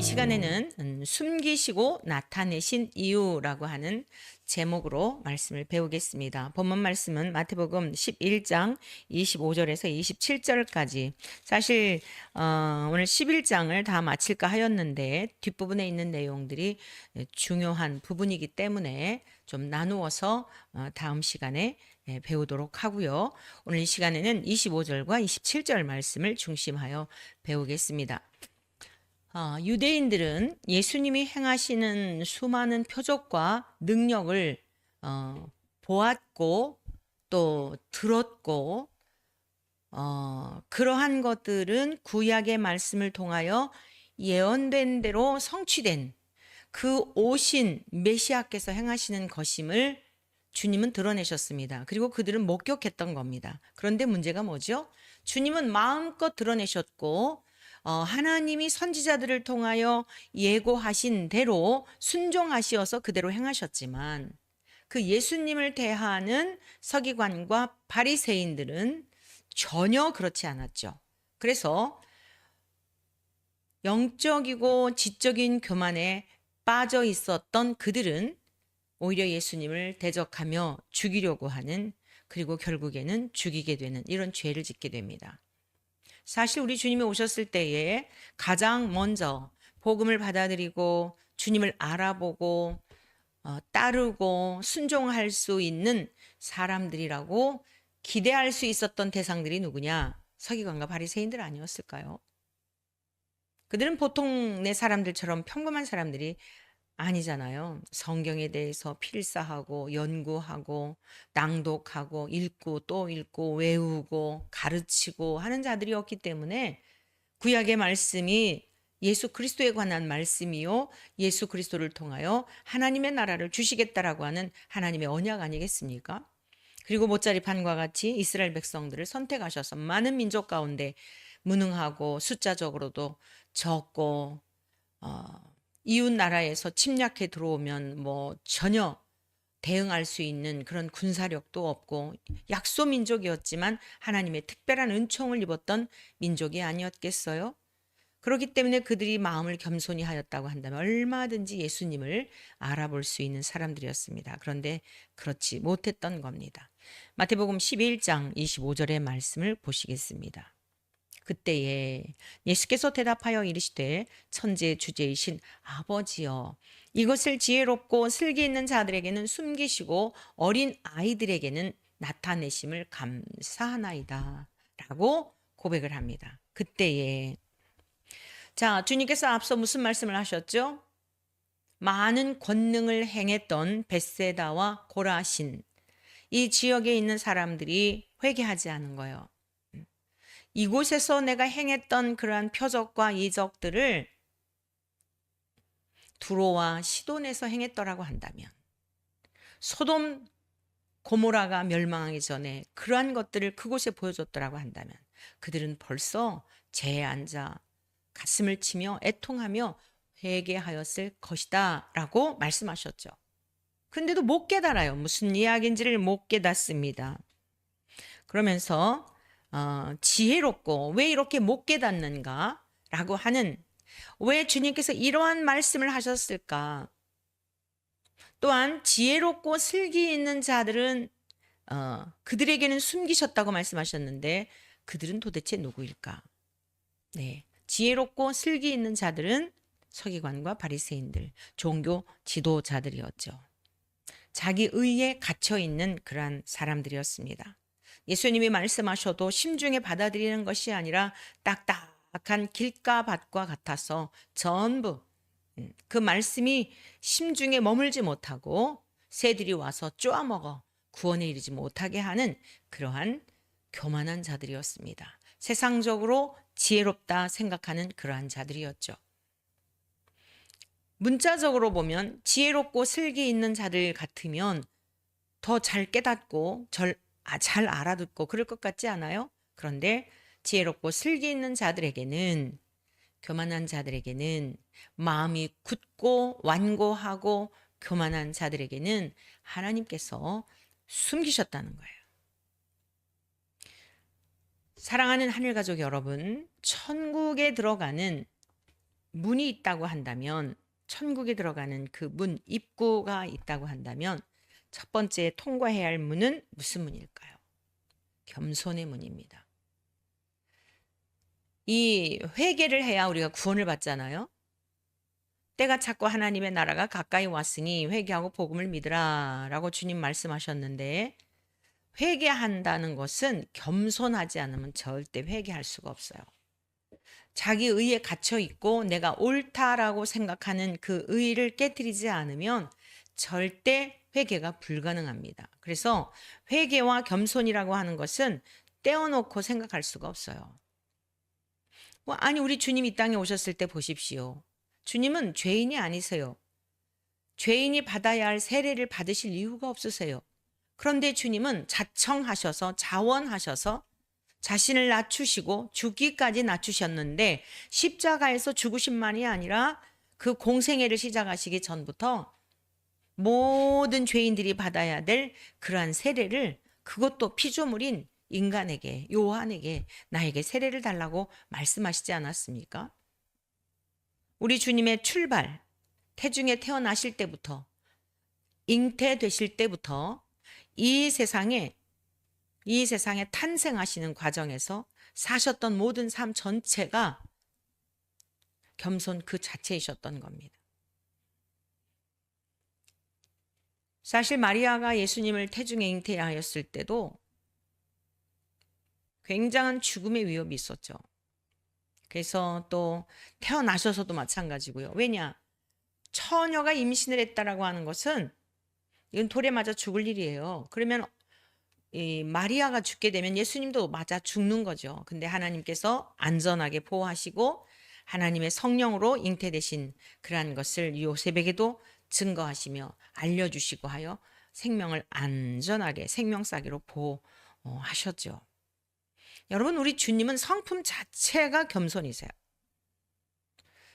시간에는 숨기시고 나타내신 이유라고 하는 제목으로 말씀을 배우겠습니다. 본문 말씀은 마태복음 11장 25절에서 27절까지. 사실 오늘 11장을 다 마칠까 하였는데 뒷부분에 있는 내용들이 중요한 부분이기 때문에 좀 나누어서 다음 시간에 배우도록 하고요. 오늘 이 시간에는 25절과 27절 말씀을 중심하여 배우겠습니다. 유대인들은 예수님이 행하시는 수많은 표적과 능력을 보았고 또 들었고 그러한 것들은 구약의 말씀을 통하여 예언된 대로 성취된 그 오신 메시아께서 행하시는 것임을 주님은 드러내셨습니다. 그리고 그들은 목격했던 겁니다. 그런데 문제가 뭐죠? 주님은 마음껏 드러내셨고 하나님이 선지자들을 통하여 예고하신 대로 순종하시어서 그대로 행하셨지만 그 예수님을 대하는 서기관과 바리새인들은 전혀 그렇지 않았죠. 그래서 영적이고 지적인 교만에 빠져 있었던 그들은 오히려 예수님을 대적하며 죽이려고 하는, 그리고 결국에는 죽이게 되는 이런 죄를 짓게 됩니다. 사실 우리 주님이 오셨을 때에 가장 먼저 복음을 받아들이고 주님을 알아보고 따르고 순종할 수 있는 사람들이라고 기대할 수 있었던 대상들이 누구냐? 서기관과 바리새인들 아니었을까요? 그들은 보통 내 사람들처럼 평범한 사람들이 아니잖아요. 성경에 대해서 필사하고 연구하고 낭독하고 읽고 또 읽고 외우고 가르치고 하는 자들이었기 때문에 구약의 말씀이 예수 그리스도에 관한 말씀이요, 예수 그리스도를 통하여 하나님의 나라를 주시겠다라고 하는 하나님의 언약 아니겠습니까? 그리고 못자리판과 같이 이스라엘 백성들을 선택하셔서 많은 민족 가운데 무능하고 숫자적으로도 적고 이웃 나라에서 침략해 들어오면 뭐 전혀 대응할 수 있는 그런 군사력도 없고 약소 민족이었지만 하나님의 특별한 은총을 입었던 민족이 아니었겠어요? 그렇기 때문에 그들이 마음을 겸손히 하였다고 한다면 얼마든지 예수님을 알아볼 수 있는 사람들이었습니다. 그런데 그렇지 못했던 겁니다. 마태복음 11장 25절의 말씀을 보시겠습니다. 그때에 예수께서 대답하여 이르시되 천지의 주제이신 아버지여, 이것을 지혜롭고 슬기 있는 자들에게는 숨기시고 어린 아이들에게는 나타내심을 감사하나이다 라고 고백을 합니다. 그때에, 자, 주님께서 앞서 무슨 말씀을 하셨죠? 많은 권능을 행했던 벳세다와 고라신, 이 지역에 있는 사람들이 회개하지 않은 거예요. 이곳에서 내가 행했던 그러한 표적과 이적들을 두로와 시돈에서 행했더라고 한다면, 소돔 고모라가 멸망하기 전에 그러한 것들을 그곳에 보여줬더라고 한다면 그들은 벌써 죄에 앉아 가슴을 치며 애통하며 회개하였을 것이다 라고 말씀하셨죠. 근데도 못 깨달아요. 무슨 이야기인지를 못 깨닫습니다. 그러면서 지혜롭고 왜 이렇게 못 깨닫는가 라고 하는, 왜 주님께서 이러한 말씀을 하셨을까? 또한 지혜롭고 슬기 있는 자들은 그들에게는 숨기셨다고 말씀하셨는데 그들은 도대체 누구일까? 네, 지혜롭고 슬기 있는 자들은 서기관과 바리새인들, 종교 지도자들이었죠. 자기 의에 갇혀 있는 그러한 사람들이었습니다. 예수님이 말씀하셔도 심중에 받아들이는 것이 아니라 딱딱한 길가밭과 같아서 전부 그 말씀이 심중에 머물지 못하고 새들이 와서 쪼아먹어 구원에 이르지 못하게 하는 그러한 교만한 자들이었습니다. 세상적으로 지혜롭다 생각하는 그러한 자들이었죠. 문자적으로 보면 지혜롭고 슬기 있는 자들 같으면 더 잘 깨닫고 잘 알아듣고 그럴 것 같지 않아요? 그런데 지혜롭고 슬기 있는 자들에게는, 교만한 자들에게는, 마음이 굳고 완고하고 교만한 자들에게는 하나님께서 숨기셨다는 거예요. 사랑하는 하늘가족 여러분, 천국에 들어가는 문이 있다고 한다면, 천국에 들어가는 그 문, 입구가 있다고 한다면 첫 번째 통과해야 할 문은 무슨 문일까요? 겸손의 문입니다. 이 회개를 해야 우리가 구원을 받잖아요. 때가 찼고 하나님의 나라가 가까이 왔으니 회개하고 복음을 믿으라 라고 주님 말씀하셨는데, 회개한다는 것은 겸손하지 않으면 절대 회개할 수가 없어요. 자기 의에 갇혀 있고 내가 옳다라고 생각하는 그 의를 깨트리지 않으면 절대 회개가 불가능합니다. 그래서 회개와 겸손이라고 하는 것은 떼어놓고 생각할 수가 없어요. 아니, 우리 주님 이 땅에 오셨을 때 보십시오. 주님은 죄인이 아니세요. 죄인이 받아야 할 세례를 받으실 이유가 없으세요. 그런데 주님은 자청하셔서, 자원하셔서 자신을 낮추시고 죽기까지 낮추셨는데, 십자가에서 죽으신만이 아니라 그 공생애를 시작하시기 전부터 모든 죄인들이 받아야 될 그러한 세례를, 그것도 피조물인 인간에게, 요한에게, 나에게 세례를 달라고 말씀하시지 않았습니까? 우리 주님의 출발, 태중에 태어나실 때부터, 잉태되실 때부터 이 세상에 탄생하시는 과정에서 사셨던 모든 삶 전체가 겸손 그 자체이셨던 겁니다. 사실 마리아가 예수님을 태중에 잉태하였을 때도 굉장한 죽음의 위협이 있었죠. 그래서 또 태어나셔서도 마찬가지고요. 왜냐? 처녀가 임신을 했다라고 하는 것은 이건 돌에 맞아 죽을 일이에요. 그러면 이 마리아가 죽게 되면 예수님도 맞아 죽는 거죠. 근데 하나님께서 안전하게 보호하시고 하나님의 성령으로 잉태되신 그러한 것을 요셉에게도 증거하시며 알려주시고 하여 생명을 안전하게 생명싸기로 보호하셨죠. 여러분, 우리 주님은 성품 자체가 겸손이세요.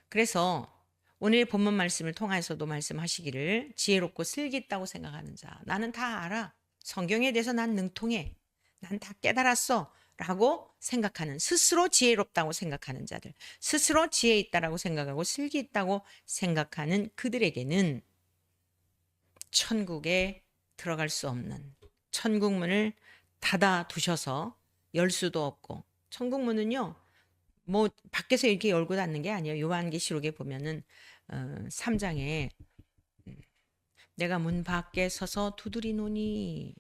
그래서 오늘 본문 말씀을 통해서도 말씀하시기를, 지혜롭고 슬기 있다고 생각하는 자, 나는 다 알아, 성경에 대해서 난 능통해, 난 다 깨달았어 라고 생각하는, 스스로 지혜롭다고 생각하는 자들, 스스로 지혜 있다라고 생각하고 슬기 있다고 생각하는 그들에게는 천국에 들어갈 수 없는, 천국 문을 닫아 두셔서 열 수도 없고, 천국 문은요 뭐 밖에서 이렇게 열고 닫는 게 아니에요. 요한계시록에 보면은 3장에 내가 문 밖에 서서 두드리노니,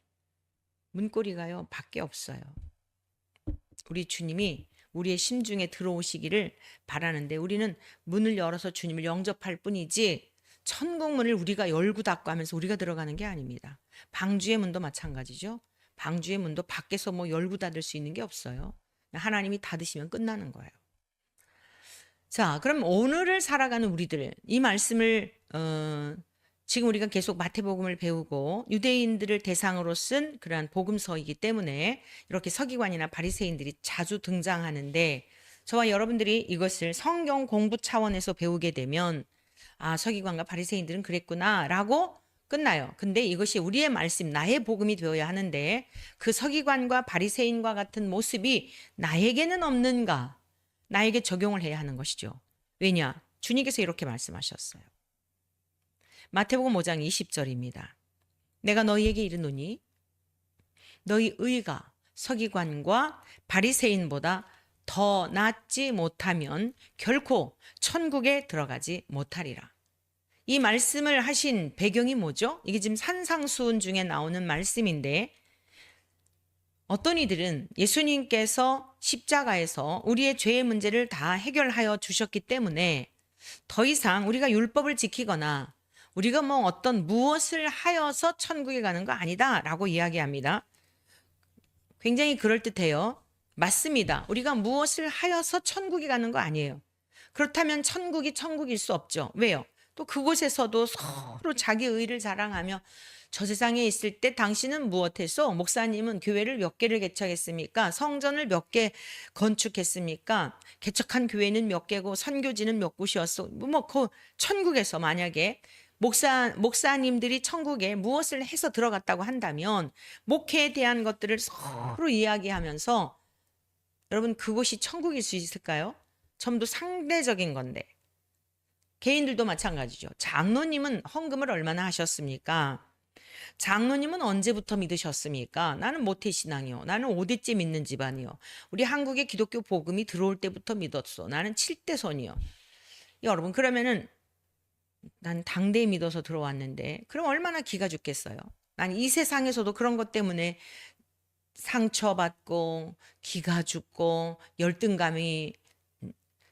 문고리가요 밖에 없어요. 우리 주님이 우리의 심중에 들어오시기를 바라는데, 우리는 문을 열어서 주님을 영접할 뿐이지 천국 문을 우리가 열고 닫고 하면서 우리가 들어가는 게 아닙니다. 방주의 문도 마찬가지죠. 방주의 문도 밖에서 뭐 열고 닫을 수 있는 게 없어요. 하나님이 닫으시면 끝나는 거예요. 자, 그럼 오늘을 살아가는 우리들, 이 말씀을 지금 우리가 계속 마태복음을 배우고 유대인들을 대상으로 쓴 그러한 복음서이기 때문에 이렇게 서기관이나 바리새인들이 자주 등장하는데, 저와 여러분들이 이것을 성경 공부 차원에서 배우게 되면 서기관과 바리새인들은 그랬구나라고 끝나요. 근데 이것이 우리의 말씀, 나의 복음이 되어야 하는데, 그 서기관과 바리새인과 같은 모습이 나에게는 없는가? 나에게 적용을 해야 하는 것이죠. 왜냐? 주님께서 이렇게 말씀하셨어요. 마태복음 5장 20절입니다. 내가 너희에게 이르노니 너희 의가 서기관과 바리새인보다 더 낫지 못하면 결코 천국에 들어가지 못하리라. 이 말씀을 하신 배경이 뭐죠? 이게 지금 산상수훈 중에 나오는 말씀인데, 어떤 이들은 예수님께서 십자가에서 우리의 죄의 문제를 다 해결하여 주셨기 때문에 더 이상 우리가 율법을 지키거나 우리가 뭐 어떤 무엇을 하여서 천국에 가는 거 아니다 라고 이야기합니다. 굉장히 그럴듯해요. 맞습니다. 우리가 무엇을 하여서 천국에 가는 거 아니에요. 그렇다면 천국이 천국일 수 없죠. 왜요? 또 그곳에서도 서로 자기 의를 자랑하며, 저 세상에 있을 때 당신은 무엇해서, 목사님은 교회를 몇 개를 개척했습니까? 성전을 몇 개 건축했습니까? 개척한 교회는 몇 개고 선교지는 몇 곳이었어. 그 천국에서 만약에 목사님들이 천국에 무엇을 해서 들어갔다고 한다면 목회에 대한 것들을 서로 이야기하면서, 여러분 그곳이 천국일 수 있을까요? 전부 상대적인 건데, 개인들도 마찬가지죠. 장로님은 헌금을 얼마나 하셨습니까? 장로님은 언제부터 믿으셨습니까? 나는 모태신앙이요. 나는 5대째 믿는 집안이요. 우리 한국에 기독교 복음이 들어올 때부터 믿었어. 나는 7대손이요. 여러분, 그러면은 난 당대에 믿어서 들어왔는데 그럼 얼마나 기가 죽겠어요. 난 이 세상에서도 그런 것 때문에 상처받고 기가 죽고 열등감이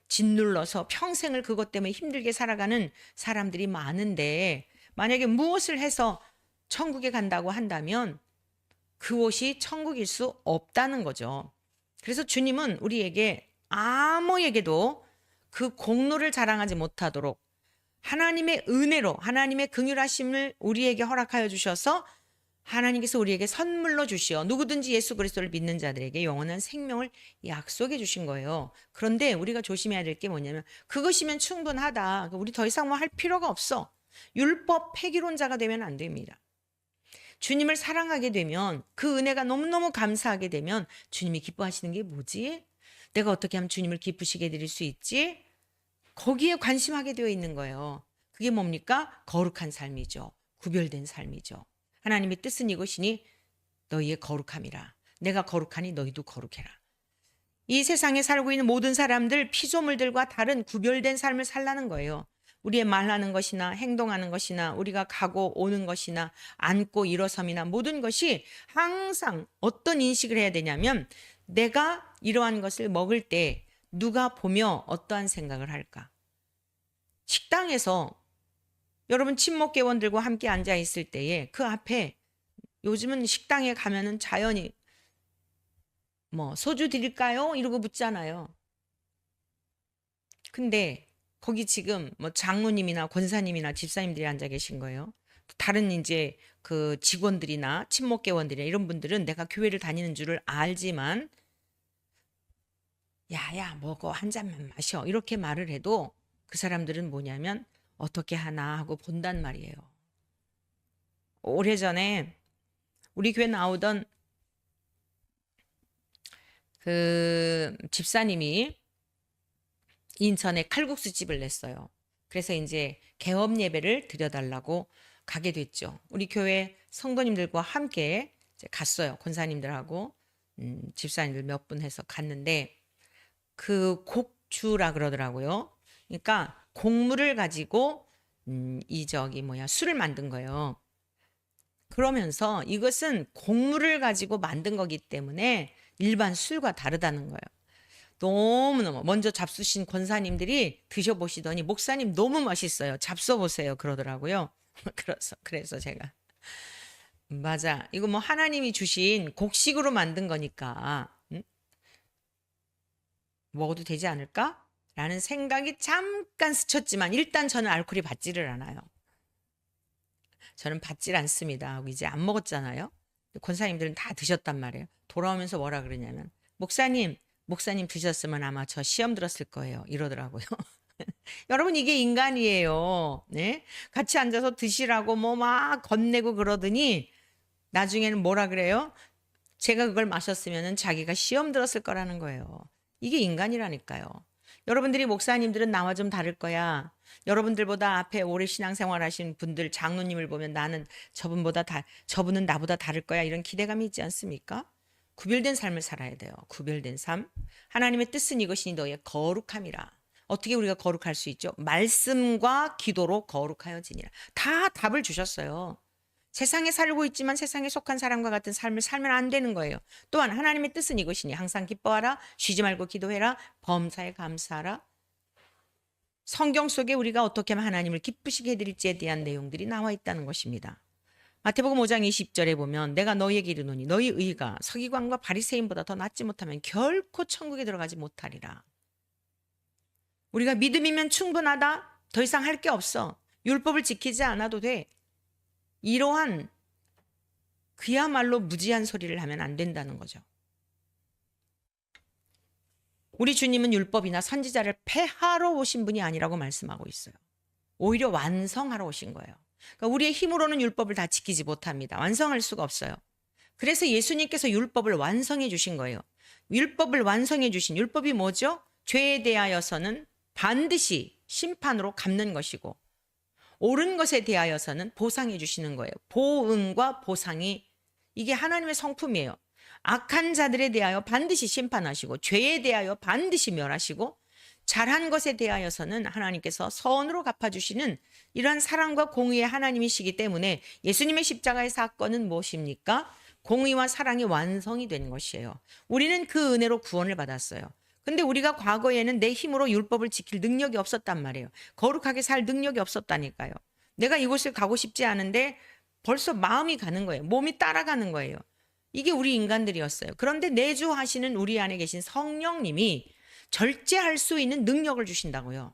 짓눌러서 평생을 그것 때문에 힘들게 살아가는 사람들이 많은데, 만약에 무엇을 해서 천국에 간다고 한다면 그곳이 천국일 수 없다는 거죠. 그래서 주님은 우리에게 아무에게도 그 공로를 자랑하지 못하도록 하나님의 은혜로 하나님의 긍휼하심을 우리에게 허락하여 주셔서 하나님께서 우리에게 선물로 주시어 누구든지 예수 그리스도를 믿는 자들에게 영원한 생명을 약속해 주신 거예요. 그런데 우리가 조심해야 될 게 뭐냐면, 그것이면 충분하다, 우리 더 이상 뭐 할 필요가 없어, 율법 폐기론자가 되면 안 됩니다. 주님을 사랑하게 되면, 그 은혜가 너무너무 감사하게 되면 주님이 기뻐하시는 게 뭐지? 내가 어떻게 하면 주님을 기쁘시게 해드릴 수 있지? 거기에 관심하게 되어 있는 거예요. 그게 뭡니까? 거룩한 삶이죠. 구별된 삶이죠. 하나님의 뜻은 이것이니 너희의 거룩함이라. 내가 거룩하니 너희도 거룩해라. 이 세상에 살고 있는 모든 사람들, 피조물들과 다른 구별된 삶을 살라는 거예요. 우리의 말하는 것이나 행동하는 것이나 우리가 가고 오는 것이나 앉고 일어섬이나 모든 것이 항상 어떤 인식을 해야 되냐면, 내가 이러한 것을 먹을 때 누가 보며 어떠한 생각을 할까? 식당에서 여러분 친목계원들과 함께 앉아 있을 때에 그 앞에, 요즘은 식당에 가면은 자연히 뭐 소주 드릴까요? 이러고 묻잖아요. 근데 거기 지금 뭐 장로님이나 권사님이나 집사님들이 앉아 계신 거예요. 다른 이제 그 직원들이나 친목계원들이나 이런 분들은 내가 교회를 다니는 줄을 알지만, 야야 먹어, 한 잔만 마셔, 이렇게 말을 해도 그 사람들은 뭐냐면 어떻게 하나 하고 본단 말이에요. 오래전에 우리 교회 나오던 그 집사님이 인천에 칼국수 집을 냈어요. 그래서 이제 개업 예배를 드려달라고 가게 됐죠. 우리 교회 성도님들과 함께 이제 갔어요. 권사님들하고 집사님들 몇 분 해서 갔는데, 그 곡주라 그러더라고요. 그러니까 곡물을 가지고 술을 만든 거예요. 그러면서 이것은 곡물을 가지고 만든 거기 때문에 일반 술과 다르다는 거예요. 너무너무 먼저 잡수신 권사님들이 드셔보시더니, 목사님 너무 맛있어요, 잡숴보세요, 그러더라고요. 그래서 제가, 맞아, 이거 뭐 하나님이 주신 곡식으로 만든 거니까 먹어도 되지 않을까? 라는 생각이 잠깐 스쳤지만, 일단 저는 알코올이 받지를 않아요. 저는 받질 않습니다 하고 이제 안 먹었잖아요. 권사님들은 다 드셨단 말이에요. 돌아오면서 뭐라 그러냐면, 목사님 드셨으면 아마 저 시험 들었을 거예요, 이러더라고요. 여러분, 이게 인간이에요. 네? 같이 앉아서 드시라고 뭐 막 건네고 그러더니 나중에는 뭐라 그래요? 제가 그걸 마셨으면 자기가 시험 들었을 거라는 거예요. 이게 인간이라니까요. 여러분들이 목사님들은 나와 좀 다를 거야. 여러분들보다 앞에 오래 신앙생활 하신 분들, 장로님을 보면 나는 저분은 나보다 다를 거야, 이런 기대감이 있지 않습니까? 구별된 삶을 살아야 돼요. 구별된 삶. 하나님의 뜻은 이것이니 너희의 거룩함이라. 어떻게 우리가 거룩할 수 있죠? 말씀과 기도로 거룩하여지니라. 다 답을 주셨어요. 세상에 살고 있지만 세상에 속한 사람과 같은 삶을 살면 안 되는 거예요. 또한 하나님의 뜻은 이것이니 항상 기뻐하라, 쉬지 말고 기도해라, 범사에 감사하라. 성경 속에 우리가 어떻게 하면 하나님을 기쁘시게 해드릴지에 대한 내용들이 나와 있다는 것입니다. 마태복음 5장 20절에 보면, 내가 너희에게 이르노니 너희 의가 서기관과 바리새인보다 더 낫지 못하면 결코 천국에 들어가지 못하리라. 우리가 믿음이면 충분하다, 더 이상 할 게 없어, 율법을 지키지 않아도 돼, 이러한 그야말로 무지한 소리를 하면 안 된다는 거죠. 우리 주님은 율법이나 선지자를 폐하러 오신 분이 아니라고 말씀하고 있어요. 오히려 완성하러 오신 거예요. 그러니까 우리의 힘으로는 율법을 다 지키지 못합니다. 완성할 수가 없어요. 그래서 예수님께서 율법을 완성해 주신 거예요. 율법을 완성해 주신 율법이 뭐죠? 죄에 대하여서는 반드시 심판으로 갚는 것이고 옳은 것에 대하여서는 보상해 주시는 거예요. 보응과 보상이 이게 하나님의 성품이에요. 악한 자들에 대하여 반드시 심판하시고 죄에 대하여 반드시 멸하시고 잘한 것에 대하여서는 하나님께서 선으로 갚아주시는 이러한 사랑과 공의의 하나님이시기 때문에 예수님의 십자가의 사건은 무엇입니까? 공의와 사랑이 완성이 된 것이에요. 우리는 그 은혜로 구원을 받았어요. 근데 우리가 과거에는 내 힘으로 율법을 지킬 능력이 없었단 말이에요. 거룩하게 살 능력이 없었다니까요. 내가 이곳을 가고 싶지 않은데 벌써 마음이 가는 거예요. 몸이 따라가는 거예요. 이게 우리 인간들이었어요. 그런데 내주하시는 우리 안에 계신 성령님이 절제할 수 있는 능력을 주신다고요.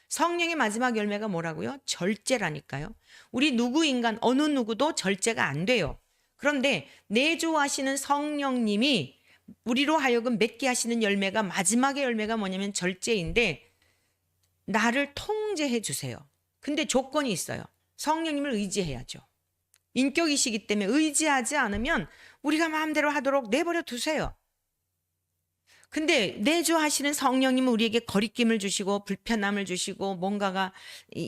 성령의 마지막 열매가 뭐라고요? 절제라니까요. 우리 누구 인간 어느 누구도 절제가 안 돼요. 그런데 내주하시는 성령님이 우리로 하여금 맺게 하시는 열매가 마지막의 열매가 뭐냐면 절제인데 나를 통제해 주세요. 근데 조건이 있어요. 성령님을 의지해야죠. 인격이시기 때문에 의지하지 않으면 우리가 마음대로 하도록 내버려 두세요. 근데 내주하시는 성령님은 우리에게 거리낌을 주시고 불편함을 주시고 뭔가가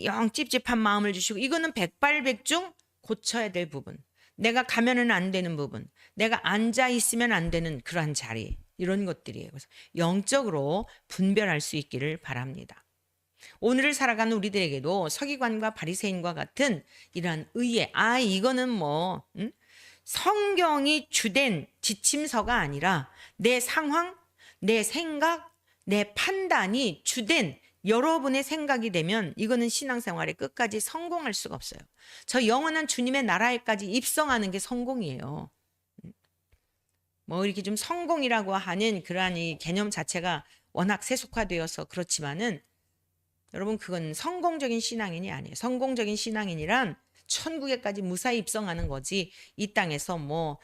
영 찝찝한 마음을 주시고 이거는 백발백중 고쳐야 될 부분. 내가 가면은 안 되는 부분. 내가 앉아 있으면 안 되는 그러한 자리. 이런 것들이에요. 그래서 영적으로 분별할 수 있기를 바랍니다. 오늘을 살아가는 우리들에게도 서기관과 바리새인과 같은 이러한 의에 이거는 성경이 주된 지침서가 아니라 내 상황, 내 생각, 내 판단이 주된 여러분의 생각이 되면 이거는 신앙생활에 끝까지 성공할 수가 없어요. 저 영원한 주님의 나라에까지 입성하는 게 성공이에요. 이렇게 좀 성공이라고 하는 그러한 이 개념 자체가 워낙 세속화되어서 그렇지만은 여러분 그건 성공적인 신앙인이 아니에요. 성공적인 신앙인이란 천국에까지 무사히 입성하는 거지 이 땅에서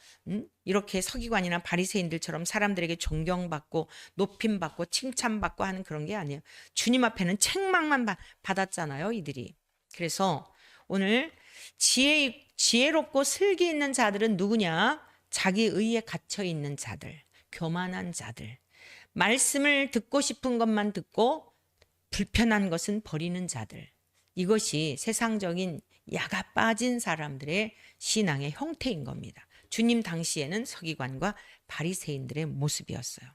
이렇게 서기관이나 바리새인들처럼 사람들에게 존경받고 높임받고 칭찬받고 하는 그런 게 아니에요. 주님 앞에는 책망만 받았잖아요, 이들이. 그래서 오늘 지혜롭고 슬기 있는 자들은 누구냐? 자기 의에 갇혀 있는 자들, 교만한 자들, 말씀을 듣고 싶은 것만 듣고 불편한 것은 버리는 자들. 이것이 세상적인 야가 빠진 사람들의 신앙의 형태인 겁니다. 주님 당시에는 서기관과 바리새인들의 모습이었어요.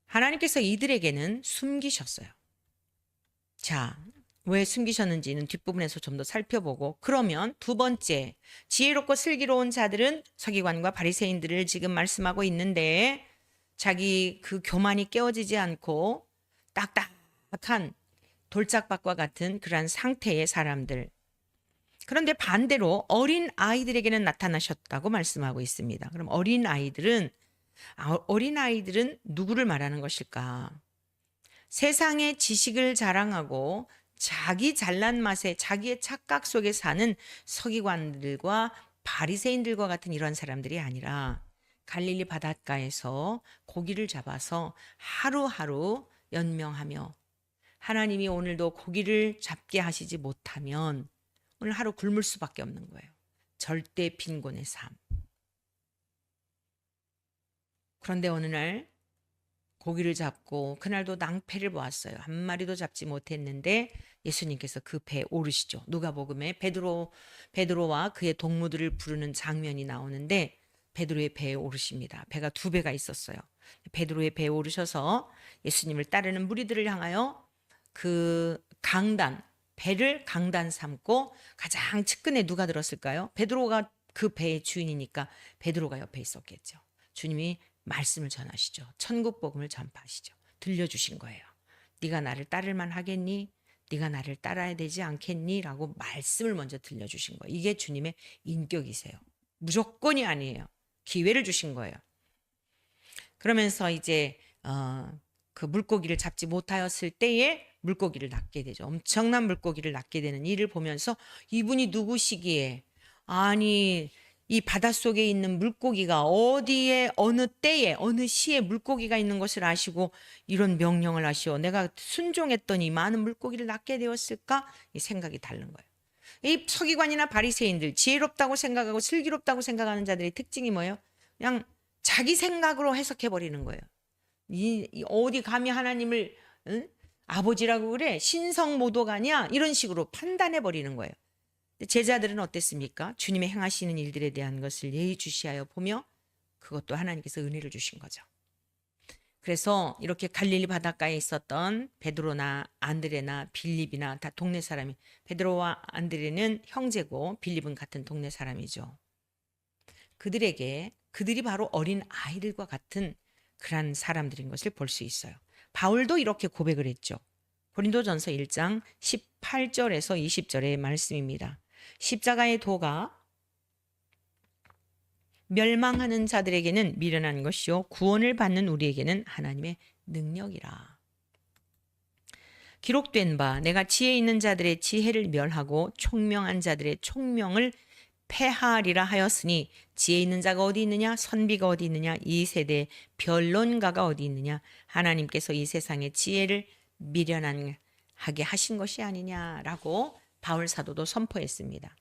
하나님께서 이들에게는 숨기셨어요. 자, 왜 숨기셨는지는 뒷부분에서 좀 더 살펴보고 그러면 두 번째, 지혜롭고 슬기로운 자들은 서기관과 바리새인들을 지금 말씀하고 있는데 자기 그 교만이 깨어지지 않고 딱딱한 돌짝밭과 같은 그러한 상태의 사람들. 그런데 반대로 어린 아이들에게는 나타나셨다고 말씀하고 있습니다. 그럼 어린 아이들은 누구를 말하는 것일까? 세상의 지식을 자랑하고 자기 잘난 맛에 자기의 착각 속에 사는 서기관들과 바리새인들과 같은 이런 사람들이 아니라 갈릴리 바닷가에서 고기를 잡아서 하루하루 연명하며 하나님이 오늘도 고기를 잡게 하시지 못하면 오늘 하루 굶을 수밖에 없는 거예요. 절대 빈곤의 삶. 그런데 어느 날 고기를 잡고 그날도 낭패를 보았어요. 한 마리도 잡지 못했는데 예수님께서 그 배에 오르시죠. 누가복음에 베드로와 그의 동무들을 부르는 장면이 나오는데 베드로의 배에 오르십니다. 배가 두 배가 있었어요. 베드로의 배에 오르셔서 예수님을 따르는 무리들을 향하여 그 배를 강단 삼고 가장 측근에 누가 들었을까요? 베드로가 그 배의 주인이니까 베드로가 옆에 있었겠죠. 주님이 말씀을 전하시죠. 천국 복음을 전파하시죠. 들려주신 거예요. 네가 나를 따를 만하겠니? 네가 나를 따라야 되지 않겠니? 라고 말씀을 먼저 들려주신 거예요. 이게 주님의 인격이세요. 무조건이 아니에요. 기회를 주신 거예요. 그러면서 이제 그 물고기를 잡지 못하였을 때에 물고기를 낚게 되죠. 엄청난 물고기를 낚게 되는 일을 보면서 이분이 누구시기에 아니 이 바닷속에 있는 물고기가 어디에 어느 때에 어느 시에 물고기가 있는 것을 아시고 이런 명령을 하시오. 내가 순종했더니 많은 물고기를 낚게 되었을까? 이 생각이 다른 거예요. 이 서기관이나 바리새인들 지혜롭다고 생각하고 슬기롭다고 생각하는 자들의 특징이 뭐예요? 그냥 자기 생각으로 해석해 버리는 거예요. 어디 감히 하나님을 아버지라고 그래? 신성모독하냐? 이런 식으로 판단해 버리는 거예요. 제자들은 어땠습니까? 주님의 행하시는 일들에 대한 것을 예의주시하여 보며 그것도 하나님께서 은혜를 주신 거죠. 그래서 이렇게 갈릴리 바닷가에 있었던 베드로나 안드레나 빌립이나 다 동네 사람이, 베드로와 안드레는 형제고 빌립은 같은 동네 사람이죠. 그들이 바로 어린 아이들과 같은 그런 사람들인 것을 볼 수 있어요. 바울도 이렇게 고백을 했죠. 고린도전서 1장 18절에서 20절의 말씀입니다. 십자가의 도가 멸망하는 자들에게는 미련한 것이요 구원을 받는 우리에게는 하나님의 능력이라. 기록된 바 내가 지혜 있는 자들의 지혜를 멸하고 총명한 자들의 총명을 패하리라 하였으니 지혜 있는 자가 어디 있느냐? 선비가 어디 있느냐? 이 세대의 변론가가 어디 있느냐? 하나님께서 이 세상의 지혜를 미련하게 하신 것이 아니냐라고 바울 사도도 선포했습니다.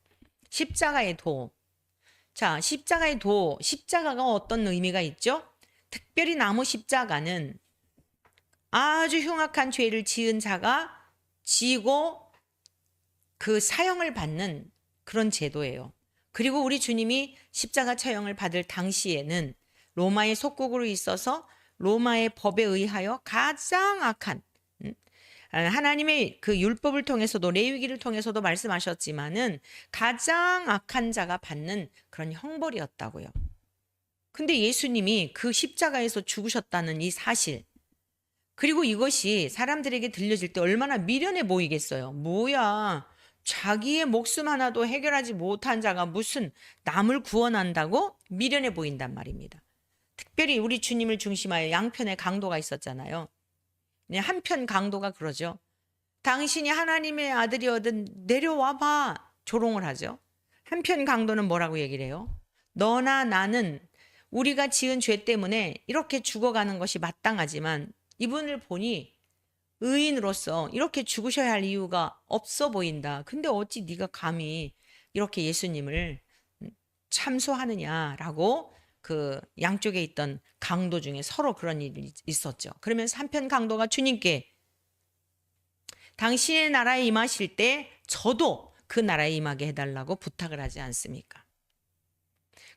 십자가의 도. 자, 십자가가 어떤 의미가 있죠? 특별히 나무 십자가는 아주 흉악한 죄를 지은 자가 지고 그 사형을 받는 그런 제도예요. 그리고 우리 주님이 십자가 처형을 받을 당시에는 로마의 속국으로 있어서 로마의 법에 의하여 가장 악한, 하나님의 그 율법을 통해서도 레위기를 통해서도 말씀하셨지만은 가장 악한 자가 받는 그런 형벌이었다고요. 근데 예수님이 그 십자가에서 죽으셨다는 이 사실, 그리고 이것이 사람들에게 들려질 때 얼마나 미련해 보이겠어요. 뭐야, 자기의 목숨 하나도 해결하지 못한 자가 무슨 남을 구원한다고? 미련해 보인단 말입니다. 특별히 우리 주님을 중심하여 양편의 강도가 있었잖아요. 한편 강도가 그러죠. 당신이 하나님의 아들이거든 내려와봐, 조롱을 하죠. 한편 강도는 뭐라고 얘기를 해요? 너나 나는 우리가 지은 죄 때문에 이렇게 죽어가는 것이 마땅하지만 이분을 보니 의인으로서 이렇게 죽으셔야 할 이유가 없어 보인다. 근데 어찌 네가 감히 이렇게 예수님을 참소하느냐라고 그 양쪽에 있던 강도 중에 서로 그런 일이 있었죠. 그러면서 한편 강도가 주님께 당신의 나라에 임하실 때 저도 그 나라에 임하게 해달라고 부탁을 하지 않습니까?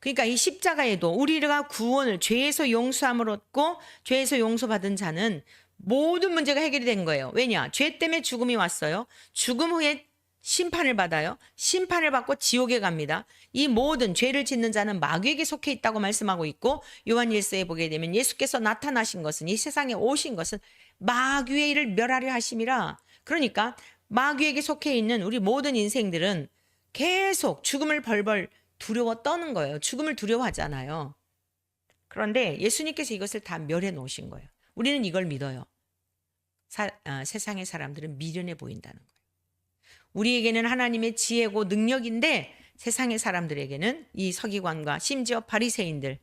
그러니까 이 십자가에도 우리가 구원을, 죄에서 용서함을 얻고 죄에서 용서받은 자는 모든 문제가 해결이 된 거예요. 왜냐? 죄 때문에 죽음이 왔어요. 죽음 후에 심판을 받아요. 심판을 받고 지옥에 갑니다. 이 모든 죄를 짓는 자는 마귀에게 속해 있다고 말씀하고 있고, 요한일서에 보게 되면 예수께서 나타나신 것은, 이 세상에 오신 것은 마귀의 일을 멸하려 하심이라. 그러니까 마귀에게 속해 있는 우리 모든 인생들은 계속 죽음을 벌벌 두려워 떠는 거예요. 죽음을 두려워하잖아요. 그런데 예수님께서 이것을 다 멸해 놓으신 거예요. 우리는 이걸 믿어요. 세상의 사람들은 미련해 보인다는 거예요. 우리에게는 하나님의 지혜고 능력인데 세상의 사람들에게는 이 서기관과 심지어 바리새인들,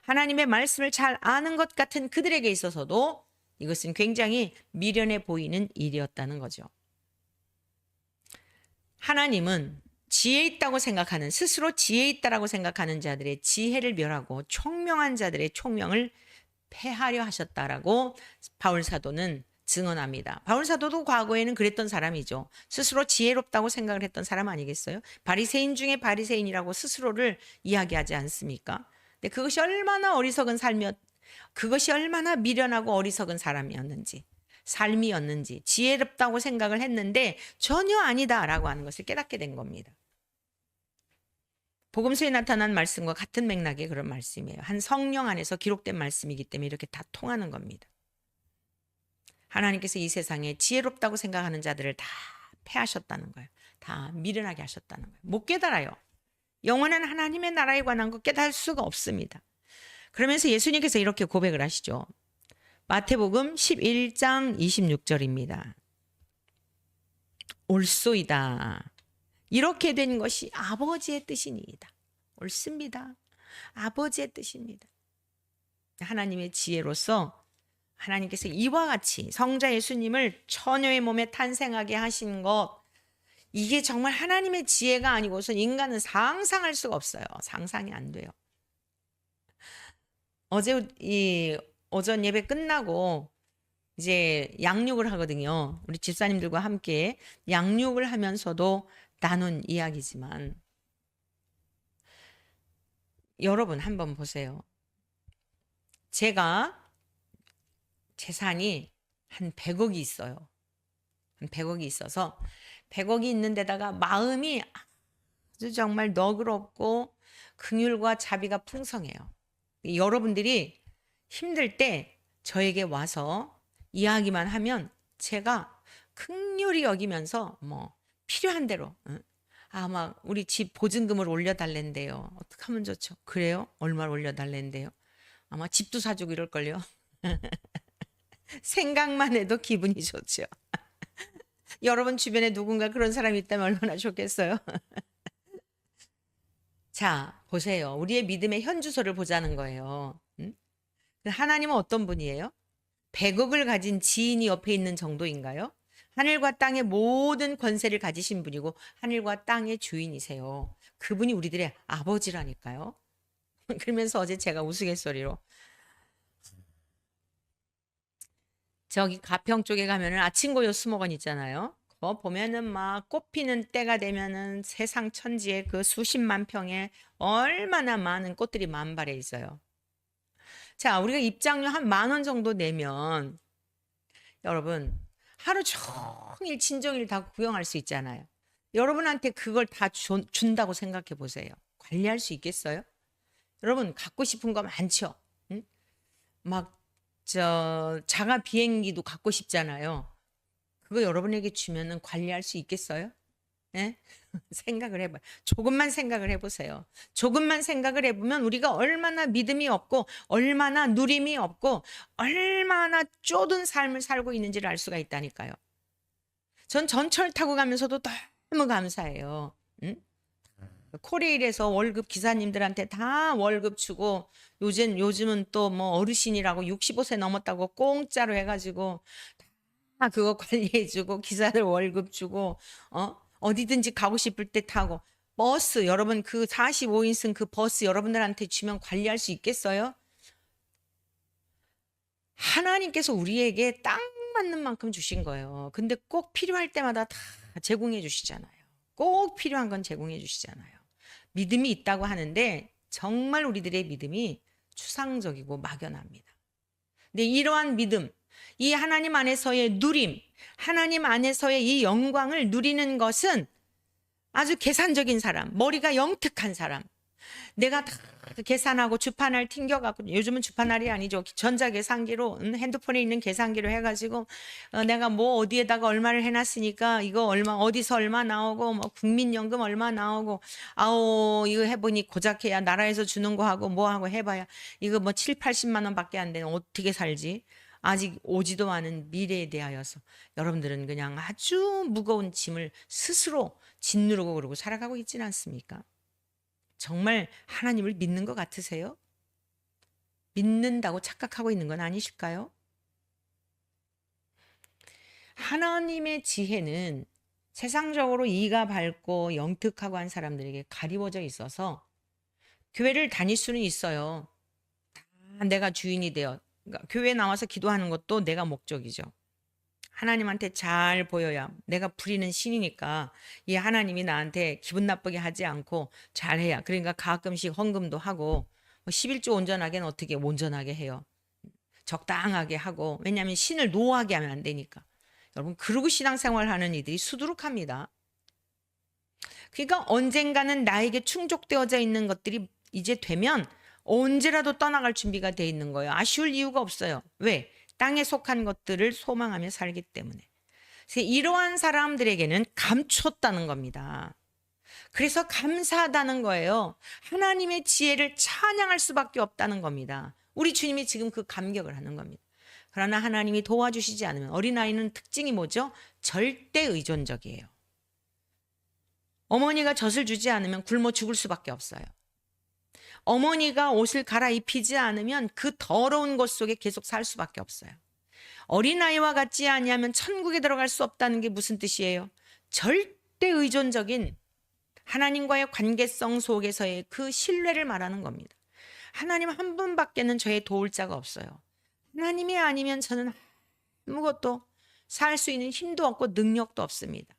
하나님의 말씀을 잘 아는 것 같은 그들에게 있어서도 이것은 굉장히 미련해 보이는 일이었다는 거죠. 하나님은 지혜 있다고 생각하는, 스스로 지혜 있다라고 생각하는 자들의 지혜를 멸하고 총명한 자들의 총명을 패하려 하셨다라고 바울 사도는 증언합니다. 바울 사도도 과거에는 그랬던 사람이죠. 스스로 지혜롭다고 생각을 했던 사람 아니겠어요? 바리새인 중에 바리새인이라고 스스로를 이야기하지 않습니까? 근데 그것이 얼마나 어리석은 삶이었, 그것이 얼마나 미련하고 어리석은 사람이었는지, 삶이었는지, 지혜롭다고 생각을 했는데 전혀 아니다라고 하는 것을 깨닫게 된 겁니다. 복음서에 나타난 말씀과 같은 맥락의 그런 말씀이에요. 한 성령 안에서 기록된 말씀이기 때문에 이렇게 다 통하는 겁니다. 하나님께서 이 세상에 지혜롭다고 생각하는 자들을 다 패하셨다는 거예요. 다 미련하게 하셨다는 거예요. 못 깨달아요. 영원한 하나님의 나라에 관한 거 깨달을 수가 없습니다. 그러면서 예수님께서 이렇게 고백을 하시죠. 마태복음 11장 26절입니다. 옳소이다. 이렇게 된 것이 아버지의 뜻이니이다. 옳습니다. 아버지의 뜻입니다. 하나님의 지혜로서 하나님께서 이와 같이 성자 예수님을 처녀의 몸에 탄생하게 하신 것, 이게 정말 하나님의 지혜가 아니고선 인간은 상상할 수가 없어요. 상상이 안 돼요. 어제 이 오전 예배 끝나고 이제 양육을 하거든요. 우리 집사님들과 함께 양육을 하면서도 나눈 이야기지만 여러분 한번 보세요. 제가 재산이 한 100억이 있어요. 한 100억이 있어서 100억이 있는 데다가 마음이 아주 정말 너그럽고 긍휼과 자비가 풍성해요. 여러분들이 힘들 때 저에게 와서 이야기만 하면 제가 긍휼히 여기면서 뭐 필요한 대로 막 우리 집 보증금을 올려달랜대요. 어떻게 하면 좋죠? 그래요? 얼마를 올려달랜대요? 아마 집도 사주고 이럴걸요. 생각만 해도 기분이 좋죠. 여러분 주변에 누군가 그런 사람이 있다면 얼마나 좋겠어요. 자, 보세요. 우리의 믿음의 현주소를 보자는 거예요. 하나님은 어떤 분이에요? 100억을 가진 지인이 옆에 있는 정도인가요? 하늘과 땅의 모든 권세를 가지신 분이고 하늘과 땅의 주인이세요. 그분이 우리들의 아버지라니까요. 그러면서 어제 제가 우스갯소리로 저기 가평 쪽에 가면은 아침고요 수목원 있잖아요. 그거 보면은 막 꽃피는 때가 되면은 세상 천지에 그 수십만 평에 얼마나 많은 꽃들이 만발해 있어요. 자, 우리가 입장료 한 10,000원 정도 내면 여러분 하루 종일 친정일 다 구경할 수 있잖아요. 여러분한테 그걸 다 준다고 생각해 보세요. 관리할 수 있겠어요? 여러분 갖고 싶은 거 많죠? 응? 막 자가 비행기도 갖고 싶잖아요. 그거 여러분에게 주면은 관리할 수 있겠어요? 예? 생각을 해봐요. 조금만 생각을 해보세요. 조금만 생각을 해보면 우리가 얼마나 믿음이 없고 얼마나 누림이 없고 얼마나 좁은 삶을 살고 있는지를 알 수가 있다니까요. 전 전철 타고 가면서도 너무 감사해요. 응? 코레일에서 월급 기사님들한테 다 월급 주고 요즘은 또 뭐 어르신이라고 65세 넘었다고 공짜로 해가지고 다 그거 관리해주고 기사들 월급 주고 어디든지 가고 싶을 때 타고 버스 여러분 그 45인승 그 버스 여러분들한테 주면 관리할 수 있겠어요? 하나님께서 우리에게 딱 맞는 만큼 주신 거예요. 근데 꼭 필요할 때마다 다 제공해 주시잖아요. 꼭 필요한 건 제공해 주시잖아요. 믿음이 있다고 하는데 정말 우리들의 믿음이 추상적이고 막연합니다. 근데 이러한 믿음, 이 하나님 안에서의 누림, 하나님 안에서의 이 영광을 누리는 것은 아주 계산적인 사람, 머리가 영특한 사람, 내가 다 계산하고 주판을 튕겨갖고 요즘은 주판알이 아니죠. 전자계산기로 핸드폰에 있는 계산기로 해가지고 내가 뭐 어디에다가 얼마를 해놨으니까 이거 얼마 어디서 얼마 나오고 뭐 국민연금 얼마 나오고 아오 이거 해보니 고작 해야 나라에서 주는 거 하고 뭐 하고 해봐야 이거 뭐 7, 80만 원밖에 안 되는 어떻게 살지? 아직 오지도 않은 미래에 대하여서 여러분들은 그냥 아주 무거운 짐을 스스로 짓누르고 그러고 살아가고 있지는 않습니까? 정말 하나님을 믿는 것 같으세요? 믿는다고 착각하고 있는 건 아니실까요? 하나님의 지혜는 세상적으로 이가 밝고 영특하고 한 사람들에게 가리워져 있어서 교회를 다닐 수는 있어요. 다 내가 주인이 되어 그러니까 교회 나와서 기도하는 것도 내가 목적이죠. 하나님한테 잘 보여야 내가 부리는 신이니까 이 하나님이 나한테 기분 나쁘게 하지 않고 잘해야 그러니까 가끔씩 헌금도 하고 11조 온전하게는 어떻게 온전하게 해요. 적당하게 하고 왜냐하면 신을 노하게 하면 안 되니까. 여러분 그러고 신앙생활 하는 이들이 수두룩합니다. 그러니까 언젠가는 나에게 충족되어져 있는 것들이 이제 되면 언제라도 떠나갈 준비가 돼 있는 거예요. 아쉬울 이유가 없어요. 왜? 땅에 속한 것들을 소망하며 살기 때문에. 그래서 이러한 사람들에게는 감췄다는 겁니다. 그래서 감사하다는 거예요. 하나님의 지혜를 찬양할 수밖에 없다는 겁니다. 우리 주님이 지금 그 감격을 하는 겁니다. 그러나 하나님이 도와주시지 않으면 어린아이는 특징이 뭐죠? 절대 의존적이에요. 어머니가 젖을 주지 않으면 굶어 죽을 수밖에 없어요. 어머니가 옷을 갈아입히지 않으면 그 더러운 곳 속에 계속 살 수밖에 없어요. 어린아이와 같지 아니하면 천국에 들어갈 수 없다는 게 무슨 뜻이에요? 절대 의존적인 하나님과의 관계성 속에서의 그 신뢰를 말하는 겁니다. 하나님 한 분밖에는 저의 도울 자가 없어요. 하나님이 아니면 저는 아무것도 살 수 있는 힘도 없고 능력도 없습니다.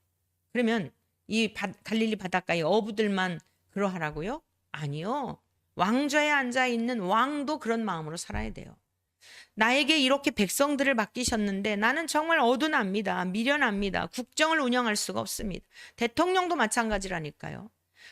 그러면 이 갈릴리 바닷가의 어부들만 그러하라고요? 아니요. 왕좌에 앉아 있는 왕도 그런 마음으로 살아야 돼요. 나에게 이렇게 백성들을 맡기셨는데 나는 정말 어두납니다. 미련합니다. 국정을 운영할 수가 없습니다. 대통령도 마찬가지라니까요.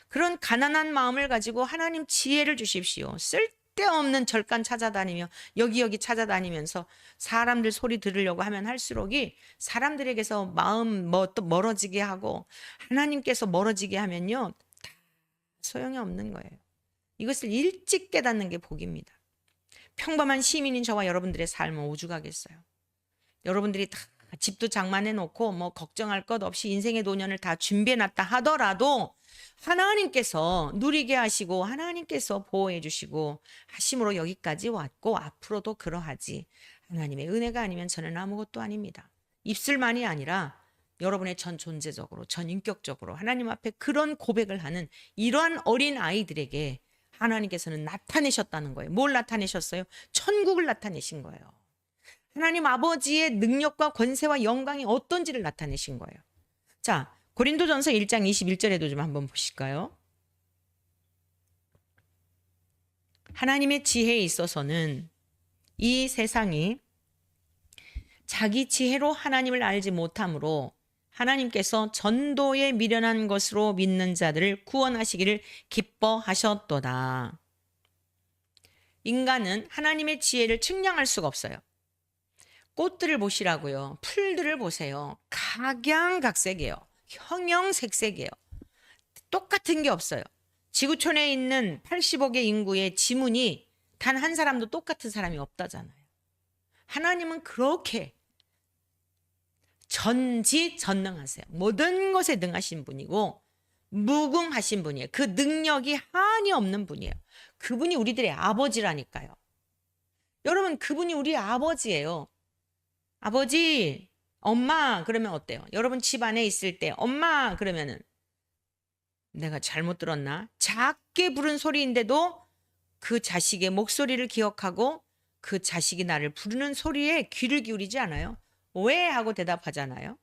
그런 가난한 마음을 가지고 하나님 지혜를 주십시오. 쓸데없는 절간 찾아다니며 여기저기 찾아다니면서 사람들 소리 들으려고 하면 할수록이 사람들에게서 마음 또 멀어지게 하고 하나님께서 멀어지게 하면요. 다 소용이 없는 거예요. 이것을 일찍 깨닫는 게 복입니다. 평범한 시민인 저와 여러분들의 삶은 오죽하겠어요. 여러분들이 다 집도 장만해 놓고 뭐 걱정할 것 없이 인생의 노년을 다 준비해 놨다 하더라도 하나님께서 누리게 하시고 하나님께서 보호해 주시고 하심으로 여기까지 왔고 앞으로도 그러하지. 하나님의 은혜가 아니면 저는 아무것도 아닙니다. 입술만이 아니라 여러분의 전 존재적으로 전 인격적으로 하나님 앞에 그런 고백을 하는 이러한 어린 아이들에게 하나님께서는 나타내셨다는 거예요. 뭘 나타내셨어요? 천국을 나타내신 거예요. 하나님 아버지의 능력과 권세와 영광이 어떤지를 나타내신 거예요. 자, 고린도전서 1장 21절에도 좀 한번 보실까요? 하나님의 지혜에 있어서는 이 세상이 자기 지혜로 하나님을 알지 못하므로 하나님께서 전도에 미련한 것으로 믿는 자들을 구원하시기를 기뻐하셨도다. 인간은 하나님의 지혜를 측량할 수가 없어요. 꽃들을 보시라고요. 풀들을 보세요. 각양각색이에요. 형형색색이에요. 똑같은 게 없어요. 지구촌에 있는 80억의 인구의 지문이 단 한 사람도 똑같은 사람이 없다잖아요. 하나님은 그렇게 전지전능하세요. 모든 것에 능하신 분이고 무궁하신 분이에요. 그 능력이 한이 없는 분이에요. 그분이 우리들의 아버지라니까요. 여러분, 그분이 우리 아버지예요. 아버지, 엄마 그러면 어때요? 여러분 집 안에 있을 때 엄마 그러면은 내가 잘못 들었나? 작게 부른 소리인데도 그 자식의 목소리를 기억하고 그 자식이 나를 부르는 소리에 귀를 기울이지 않아요? 왜? 하고 대답하잖아요.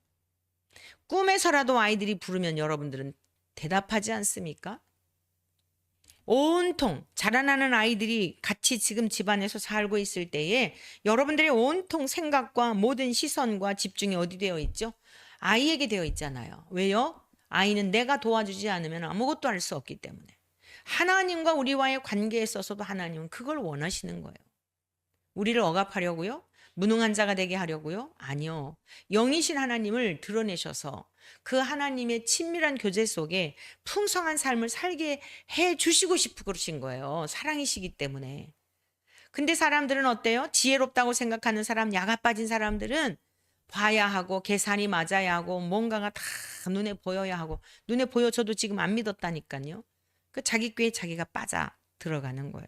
꿈에서라도 아이들이 부르면 여러분들은 대답하지 않습니까? 온통 자라나는 아이들이 같이 지금 집안에서 살고 있을 때에 여러분들의 온통 생각과 모든 시선과 집중이 어디 되어 있죠? 아이에게 되어 있잖아요. 왜요? 아이는 내가 도와주지 않으면 아무것도 할 수 없기 때문에. 하나님과 우리와의 관계에 있어서도 하나님은 그걸 원하시는 거예요. 우리를 억압하려고요? 무능한 자가 되게 하려고요? 아니요. 영이신 하나님을 드러내셔서 그 하나님의 친밀한 교제 속에 풍성한 삶을 살게 해 주시고 싶어 그러신 거예요. 사랑이시기 때문에. 근데 사람들은 어때요? 지혜롭다고 생각하는 사람, 야가 빠진 사람들은 봐야 하고 계산이 맞아야 하고 뭔가가 다 눈에 보여야 하고 눈에 보여줘도 지금 안 믿었다니까요. 그 자기 꾀에 자기가 빠져 들어가는 거예요.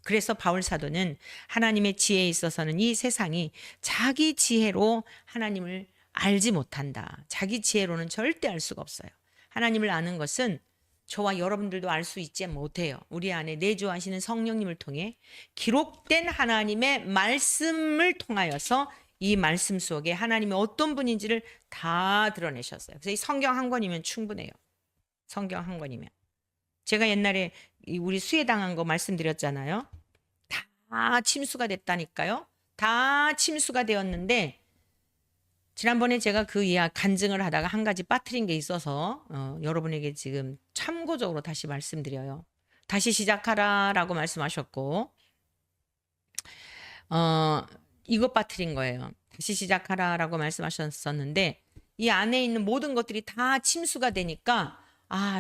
그래서 바울 사도는 하나님의 지혜에 있어서는 이 세상이 자기 지혜로 하나님을 알지 못한다. 자기 지혜로는 절대 알 수가 없어요. 하나님을 아는 것은 저와 여러분들도 알 수 있지 못해요. 우리 안에 내주하시는 성령님을 통해 기록된 하나님의 말씀을 통하여서 이 말씀 속에 하나님이 어떤 분인지를 다 드러내셨어요. 그래서 이 성경 한 권이면 충분해요. 성경 한 권이면. 제가 옛날에 우리 수혜당한 거 말씀드렸잖아요. 다 침수가 됐다니까요. 다 침수가 되었는데 지난번에 제가 그 이야기 간증을 하다가 한 가지 빠뜨린 게 있어서 여러분에게 지금 참고적으로 다시 말씀드려요. 다시 시작하라라고 말씀하셨고 이것 빠뜨린 거예요. 다시 시작하라라고 말씀하셨었는데 이 안에 있는 모든 것들이 다 침수가 되니까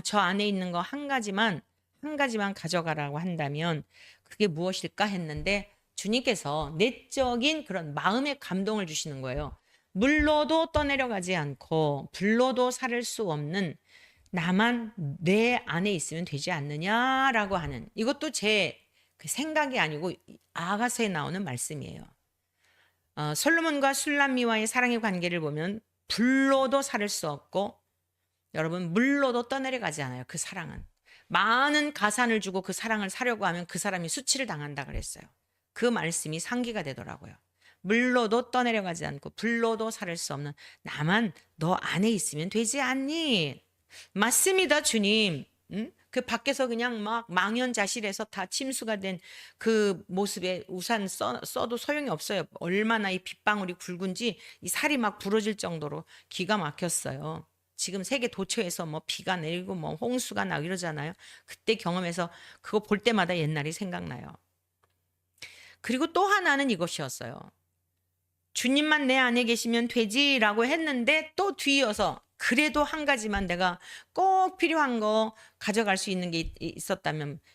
저 안에 있는 거 한 가지만 가져가라고 한다면 그게 무엇일까 했는데 주님께서 내적인 그런 마음의 감동을 주시는 거예요. 물로도 떠내려가지 않고 불로도 사를 수 없는 나만 내 안에 있으면 되지 않느냐라고 하는 이것도 제 그 생각이 아니고 아가서에 나오는 말씀이에요. 솔로몬과 술람미와의 사랑의 관계를 보면 불로도 사를 수 없고 여러분 물로도 떠내려가지 않아요. 그 사랑은. 많은 가산을 주고 그 사랑을 사려고 하면 그 사람이 수치를 당한다 그랬어요. 그 말씀이 상기가 되더라고요. 물로도 떠내려가지 않고 불로도 살을 수 없는 나만 너 안에 있으면 되지 않니? 맞습니다, 주님. 응? 그 밖에서 그냥 막 망연자실해서 다 침수가 된 그 모습에 우산 써도 소용이 없어요. 얼마나 이 빗방울이 굵은지 이 살이 막 부러질 정도로 기가 막혔어요. 지금 세계 도처에서 뭐 비가 내리고 뭐 홍수가 나고 이러잖아요. 그때 경험해서 그거 볼 때마다 옛날이 생각나요. 그리고 또 하나는 이것이었어요. 주님만 내 안에 계시면 되지라고 했는데 또 뒤이어서 그래도 한 가지만 내가 꼭 필요한 거 가져갈 수 있는 게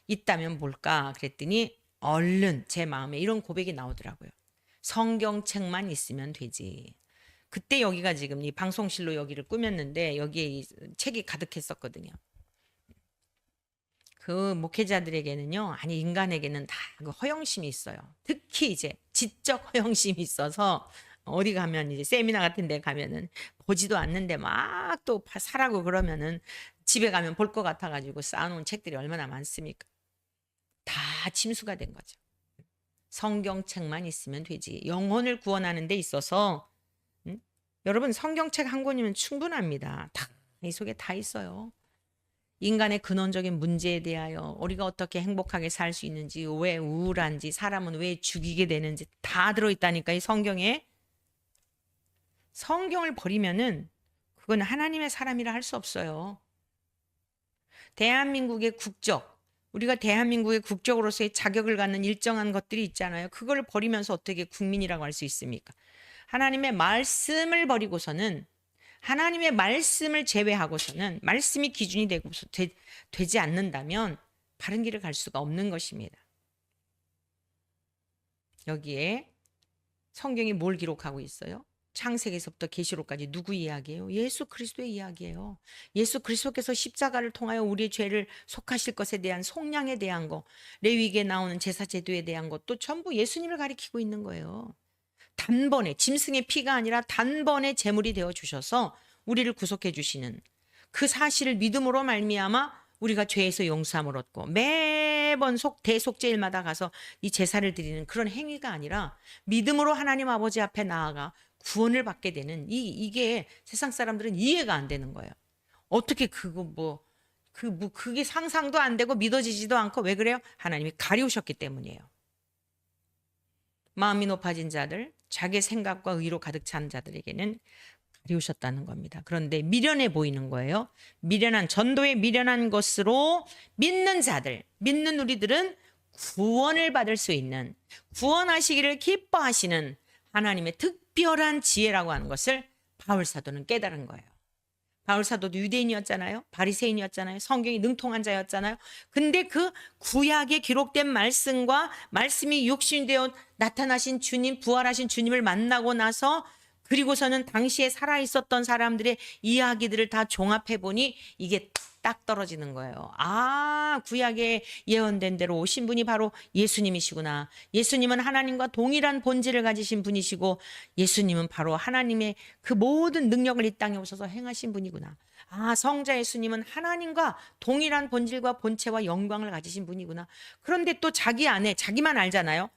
있다면 뭘까? 그랬더니 얼른 제 마음에 이런 고백이 나오더라고요. 성경책만 있으면 되지. 그때 여기가 지금 이 방송실로 여기를 꾸몄는데 여기에 이 책이 가득했었거든요. 그 목회자들에게는요, 아니 인간에게는 다 그 허영심이 있어요. 특히 이제 지적 허영심이 있어서 어디 가면 이제 세미나 같은 데 가면은 보지도 않는데 막 또 사라고 그러면은 집에 가면 볼 것 같아가지고 쌓아놓은 책들이 얼마나 많습니까? 다 침수가 된 거죠. 성경책만 있으면 되지. 영혼을 구원하는 데 있어서 여러분 성경책 한 권이면 충분합니다. 다 이 속에 다 있어요. 인간의 근원적인 문제에 대하여 우리가 어떻게 행복하게 살 수 있는지, 왜 우울한지, 사람은 왜 죽이게 되는지 다 들어있다니까 이 성경에. 성경을 버리면은 그건 하나님의 사람이라 할 수 없어요. 대한민국의 국적, 우리가 대한민국의 국적으로서의 자격을 갖는 일정한 것들이 있잖아요. 그걸 버리면서 어떻게 국민이라고 할 수 있습니까? 하나님의 말씀을 버리고서는, 하나님의 말씀을 제외하고서는, 말씀이 기준이 되지 않는다면 바른 길을 갈 수가 없는 것입니다. 여기에 성경이 뭘 기록하고 있어요? 창세기에서부터 계시록까지 누구 이야기예요? 예수 그리스도의 이야기예요. 예수 그리스도께서 십자가를 통하여 우리의 죄를 속하실 것에 대한 속량에 대한 거, 레위기에 나오는 제사 제도에 대한 것도 전부 예수님을 가리키고 있는 거예요. 단번에 짐승의 피가 아니라 단번에 제물이 되어 주셔서 우리를 구속해 주시는 그 사실을 믿음으로 말미암아 우리가 죄에서 용서함을 얻고 매번 대속제일마다 가서 이 제사를 드리는 그런 행위가 아니라 믿음으로 하나님 아버지 앞에 나아가 구원을 받게 되는 이게 세상 사람들은 이해가 안 되는 거예요. 어떻게 그게 상상도 안 되고 믿어지지도 않고. 왜 그래요? 하나님이 가리우셨기 때문이에요. 마음이 높아진 자들, 자기 생각과 의로 가득 찬 자들에게는 가리우셨다는 겁니다. 그런데 미련해 보이는 거예요. 전도에 미련한 것으로 믿는 자들, 믿는 우리들은 구원을 받을 수 있는, 구원하시기를 기뻐하시는 하나님의 특별한 지혜라고 하는 것을 바울 사도는 깨달은 거예요. 바울 사도도 유대인이었잖아요. 바리새인이었잖아요. 성경이 능통한 자였잖아요. 근데 그 구약에 기록된 말씀과 말씀이 육신이 되어 나타나신 주님, 부활하신 주님을 만나고 나서 그리고서는 당시에 살아있었던 사람들의 이야기들을 다 종합해 보니 이게 딱 떨어지는 거예요. 아, 구약에 예언된 대로 오신 분이 바로 예수님이시구나. 예수님은 하나님과 동일한 본질을 가지신 분이시고 예수님은 바로 하나님의 그 모든 능력을 이 땅에 오셔서 행하신 분이구나. 아, 성자 예수님은 하나님과 동일한 본질과 본체와 영광을 가지신 분이구나. 그런데 또 자기 안에, 자기만 알잖아요.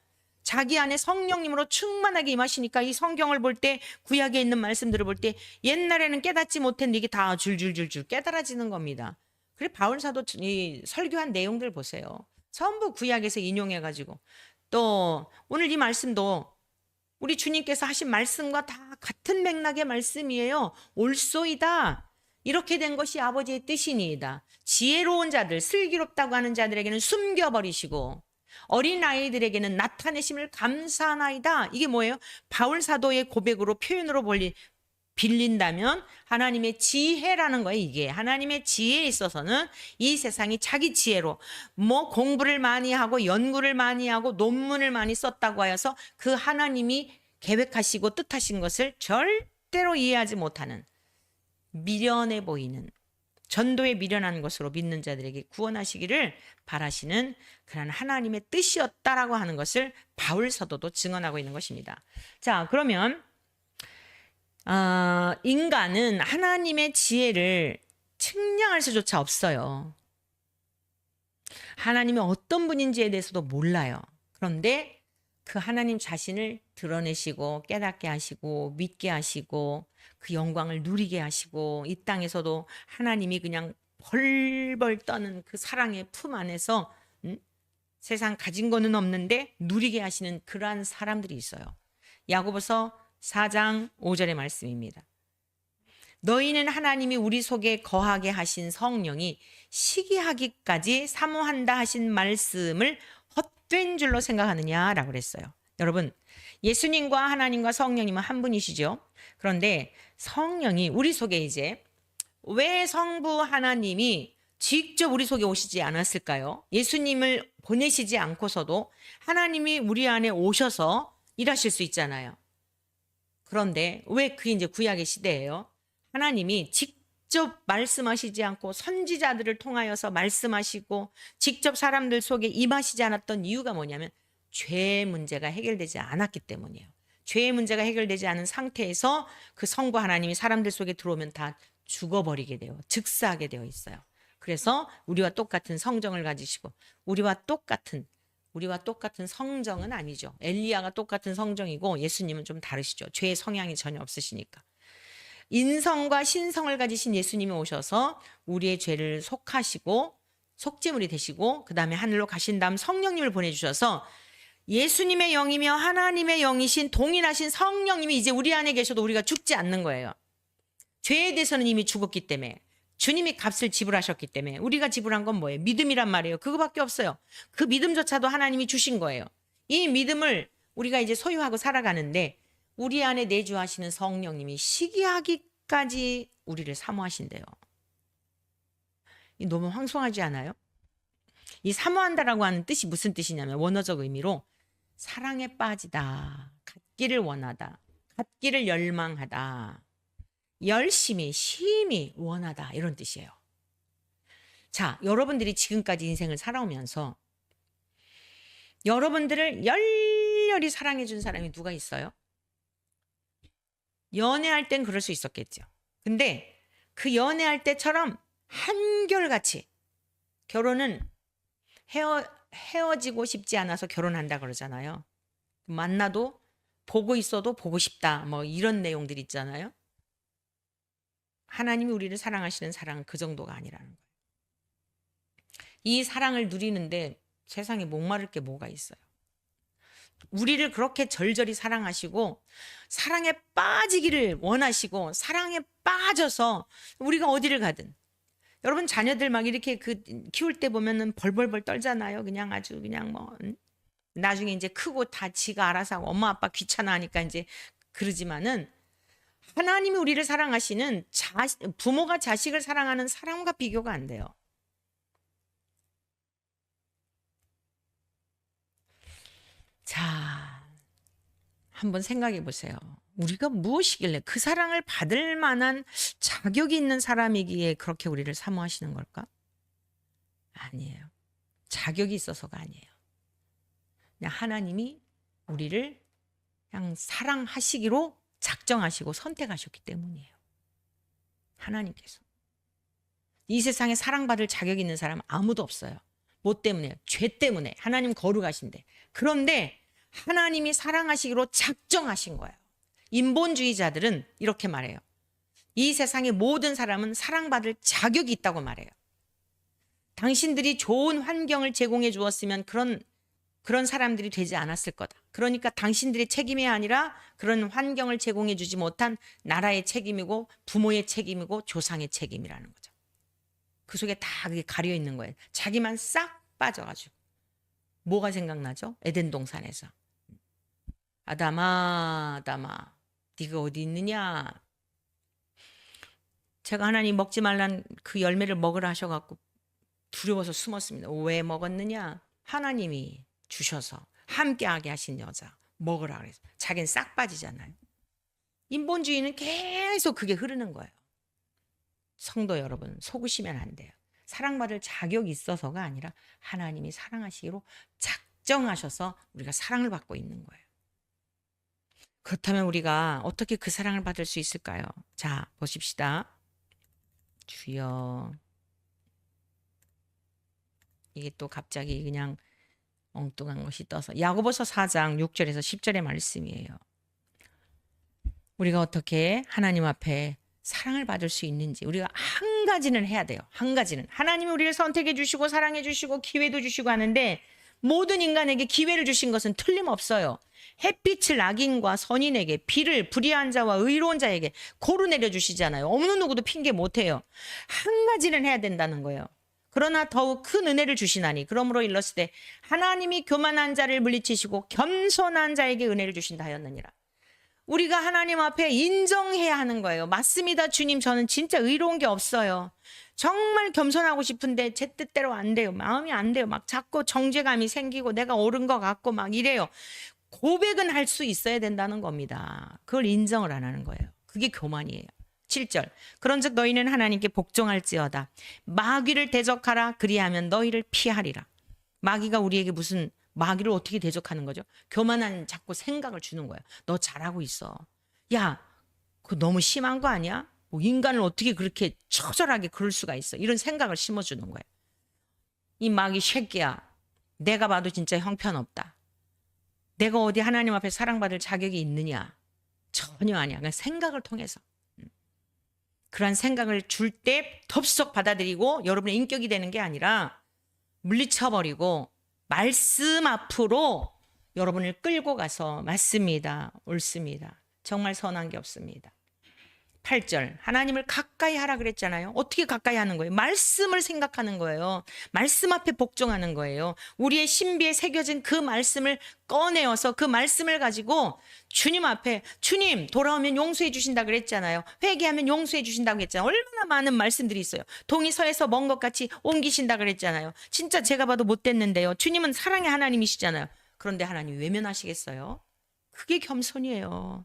자기 안에 성령님으로 충만하게 임하시니까 이 성경을 볼 때, 구약에 있는 말씀들을 볼 때 옛날에는 깨닫지 못했는데 이게 다 줄줄줄줄 깨달아지는 겁니다. 그래 바울 사도 이 설교한 내용들 보세요. 전부 구약에서 인용해가지고 또 오늘 이 말씀도 우리 주님께서 하신 말씀과 다 같은 맥락의 말씀이에요. 옳소이다. 이렇게 된 것이 아버지의 뜻이니이다. 지혜로운 자들, 슬기롭다고 하는 자들에게는 숨겨버리시고 어린아이들에게는 나타내심을 감사하나이다. 이게 뭐예요? 바울 사도의 고백으로 표현으로 빌린다면 하나님의 지혜라는 거예요. 이게 하나님의 지혜에 있어서는 이 세상이 자기 지혜로 뭐 공부를 많이 하고 연구를 많이 하고 논문을 많이 썼다고 하여서 그 하나님이 계획하시고 뜻하신 것을 절대로 이해하지 못하는 미련해 보이는 전도에 미련한 것으로 믿는 자들에게 구원하시기를 바라시는 그런 하나님의 뜻이었다라고 하는 것을 바울 사도도 증언하고 있는 것입니다. 자, 그러면 인간은 하나님의 지혜를 측량할 수조차 없어요. 하나님이 어떤 분인지에 대해서도 몰라요. 그런데 그 하나님 자신을 드러내시고 깨닫게 하시고 믿게 하시고 그 영광을 누리게 하시고 이 땅에서도 하나님이 그냥 벌벌 떠는 그 사랑의 품 안에서 세상 가진 거는 없는데 누리게 하시는 그러한 사람들이 있어요. 야고보서 4장 5절의 말씀입니다. 너희는 하나님이 우리 속에 거하게 하신 성령이 시기하기까지 사모한다 하신 말씀을 헛된 줄로 생각하느냐라고 그랬어요. 여러분, 예수님과 하나님과 성령님은 한 분이시죠. 그런데 성령이 우리 속에 이제 왜 성부 하나님이 직접 우리 속에 오시지 않았을까요? 예수님을 보내시지 않고서도 하나님이 우리 안에 오셔서 일하실 수 있잖아요. 그런데 왜 그게 이제 구약의 시대예요? 하나님이 직접 말씀하시지 않고 선지자들을 통하여서 말씀하시고 직접 사람들 속에 임하시지 않았던 이유가 뭐냐면 죄의 문제가 해결되지 않았기 때문이에요. 죄의 문제가 해결되지 않은 상태에서 그 성부 하나님이 사람들 속에 들어오면 다 죽어버리게 돼요. 즉사하게 되어 있어요. 그래서 우리와 똑같은 성정을 가지시고 우리와 똑같은 성정은 아니죠. 엘리야가 똑같은 성정이고 예수님은 좀 다르시죠. 죄의 성향이 전혀 없으시니까. 인성과 신성을 가지신 예수님이 오셔서 우리의 죄를 속하시고 속죄물이 되시고 그 다음에 하늘로 가신 다음 성령님을 보내주셔서 예수님의 영이며 하나님의 영이신 동일하신 성령님이 이제 우리 안에 계셔도 우리가 죽지 않는 거예요. 죄에 대해서는 이미 죽었기 때문에 주님이 값을 지불하셨기 때문에 우리가 지불한 건 뭐예요? 믿음이란 말이에요. 그거밖에 없어요. 그 믿음조차도 하나님이 주신 거예요. 이 믿음을 우리가 이제 소유하고 살아가는데 우리 안에 내주하시는 성령님이 시기하기까지 우리를 사모하신대요. 너무 황송하지 않아요? 이 사모한다라고 하는 뜻이 무슨 뜻이냐면 원어적 의미로 사랑에 빠지다, 갖기를 원하다, 갖기를 열망하다, 열심히, 심히 원하다 이런 뜻이에요. 자, 여러분들이 지금까지 인생을 살아오면서 여러분들을 열렬히 사랑해 준 사람이 누가 있어요? 연애할 땐 그럴 수 있었겠죠. 근데 그 연애할 때처럼 한결같이 결혼은 헤어지고 싶지 않아서 결혼한다 그러잖아요. 만나도 보고 있어도 보고 싶다 뭐 이런 내용들 있잖아요. 하나님이 우리를 사랑하시는 사랑은 그 정도가 아니라는 거예요. 이 사랑을 누리는데 세상에 목마를 게 뭐가 있어요. 우리를 그렇게 절절히 사랑하시고 사랑에 빠지기를 원하시고 사랑에 빠져서 우리가 어디를 가든 여러분 자녀들 막 이렇게 그 키울 때 보면은 벌벌벌 떨잖아요. 그냥 아주 그냥 뭐 나중에 이제 크고 다 지가 알아서 하고 엄마 아빠 귀찮아하니까 이제 그러지만은 하나님이 우리를 사랑하시는 부모가 자식을 사랑하는 사랑과 비교가 안 돼요. 자, 한번 생각해 보세요. 우리가 무엇이길래 그 사랑을 받을 만한 자격이 있는 사람이기에 그렇게 우리를 사모하시는 걸까? 아니에요. 자격이 있어서가 아니에요. 그냥 하나님이 우리를 그냥 사랑하시기로 작정하시고 선택하셨기 때문이에요. 하나님께서. 이 세상에 사랑받을 자격 있는 사람은 아무도 없어요. 뭐 때문에요? 죄 때문에. 하나님 거룩하신데. 그런데 하나님이 사랑하시기로 작정하신 거예요. 인본주의자들은 이렇게 말해요. 이 세상의 모든 사람은 사랑받을 자격이 있다고 말해요. 당신들이 좋은 환경을 제공해 주었으면 그런 사람들이 되지 않았을 거다. 그러니까 당신들의 책임이 아니라 그런 환경을 제공해 주지 못한 나라의 책임이고 부모의 책임이고 조상의 책임이라는 거죠. 그 속에 다 그게 가려 있는 거예요. 자기만 싹 빠져가지고. 뭐가 생각나죠? 에덴 동산에서. 아담아, 네가 어디 있느냐? 제가 하나님 먹지 말란 그 열매를 먹으라 하셔갖고 두려워서 숨었습니다. 왜 먹었느냐? 하나님이 주셔서 함께하게 하신 여자 먹으라 그래서 자기는 싹 빠지잖아요. 인본주의는 계속 그게 흐르는 거예요. 성도 여러분 속으시면 안 돼요. 사랑받을 자격이 있어서가 아니라 하나님이 사랑하시기로 작정하셔서 우리가 사랑을 받고 있는 거예요. 그렇다면 우리가 어떻게 그 사랑을 받을 수 있을까요? 자, 보십시다. 주여. 이게 또 갑자기 그냥 엉뚱한 것이 떠서. 야고보서 4장 6절에서 10절의 말씀이에요. 우리가 어떻게 하나님 앞에 사랑을 받을 수 있는지 우리가 한 가지는 해야 돼요. 한 가지는. 하나님이 우리를 선택해 주시고 사랑해 주시고 기회도 주시고 하는데 모든 인간에게 기회를 주신 것은 틀림없어요. 햇빛을 악인과 선인에게, 비를 불의한 자와 의로운 자에게 고루 내려주시잖아요. 어느 누구도 핑계 못해요. 한 가지는 해야 된다는 거예요. 그러나 더욱 큰 은혜를 주시나니 그러므로 일렀을 때 하나님이 교만한 자를 물리치시고 겸손한 자에게 은혜를 주신다 하였느니라. 우리가 하나님 앞에 인정해야 하는 거예요. 맞습니다, 주님. 저는 진짜 의로운 게 없어요. 정말 겸손하고 싶은데 제 뜻대로 안 돼요. 마음이 안 돼요. 막 자꾸 정죄감이 생기고 내가 옳은 것 같고 막 이래요. 고백은 할 수 있어야 된다는 겁니다. 그걸 인정을 안 하는 거예요. 그게 교만이에요. 7절. 그런즉 너희는 하나님께 복종할지어다. 마귀를 대적하라. 그리하면 너희를 피하리라. 마귀가 우리에게 무슨 마귀를 어떻게 대적하는 거죠? 교만한 자꾸 생각을 주는 거예요. 너 잘하고 있어. 야, 그거 너무 심한 거 아니야? 뭐 인간을 어떻게 그렇게 처절하게 그럴 수가 있어? 이런 생각을 심어주는 거예요. 이 마귀 새끼야. 내가 봐도 진짜 형편없다. 내가 어디 하나님 앞에 사랑받을 자격이 있느냐? 전혀 아니야. 그냥 생각을 통해서. 그러한 생각을 줄 때 덥석 받아들이고 여러분의 인격이 되는 게 아니라 물리쳐버리고 말씀 앞으로 여러분을 끌고 가서 맞습니다. 옳습니다. 정말 선한 게 없습니다. 8절. 하나님을 가까이 하라 그랬잖아요. 어떻게 가까이 하는 거예요? 말씀을 생각하는 거예요. 말씀 앞에 복종하는 거예요. 우리의 신비에 새겨진 그 말씀을 꺼내어서 그 말씀을 가지고 주님 앞에, 주님 돌아오면 용서해 주신다 그랬잖아요. 회개하면 용서해 주신다고 했잖아요. 얼마나 많은 말씀들이 있어요. 동이 서에서 먼 것 같이 옮기신다 그랬잖아요. 진짜 제가 봐도 못됐는데요. 주님은 사랑의 하나님이시잖아요. 그런데 하나님 외면하시겠어요? 그게 겸손이에요.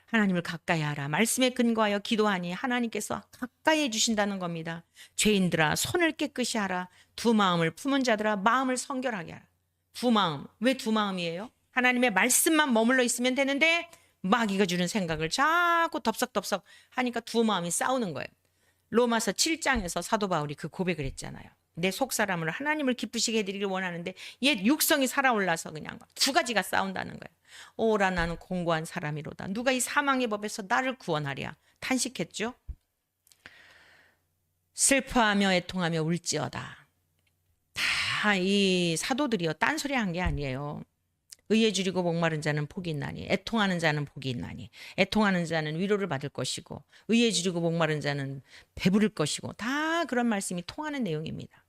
하나님을 가까이 하라. 말씀에 근거하여 기도하니 하나님께서 가까이 해주신다는 겁니다. 죄인들아 손을 깨끗이 하라. 두 마음을 품은 자들아 마음을 성결하게 하라. 두 마음. 왜 두 마음이에요? 하나님의 말씀만 머물러 있으면 되는데 마귀가 주는 생각을 자꾸 덥석덥석 하니까 두 마음이 싸우는 거예요. 로마서 7장에서 사도 바울이 그 고백을 했잖아요. 내 속사람을 하나님을 기쁘시게 해드리길 원하는데 옛 육성이 살아올라서 그냥 두 가지가 싸운다는 거예요. 오라 나는 공고한 사람이로다. 누가 이 사망의 법에서 나를 구원하랴. 탄식했죠. 슬퍼하며 애통하며 울지어다. 다 이 사도들이요 딴소리 한 게 아니에요. 의에 줄이고 목마른 자는 복이 있나니 애통하는 자는 복이 있나니 애통하는 자는 위로를 받을 것이고 의에 줄이고 목마른 자는 배부를 것이고 다 그런 말씀이 통하는 내용입니다.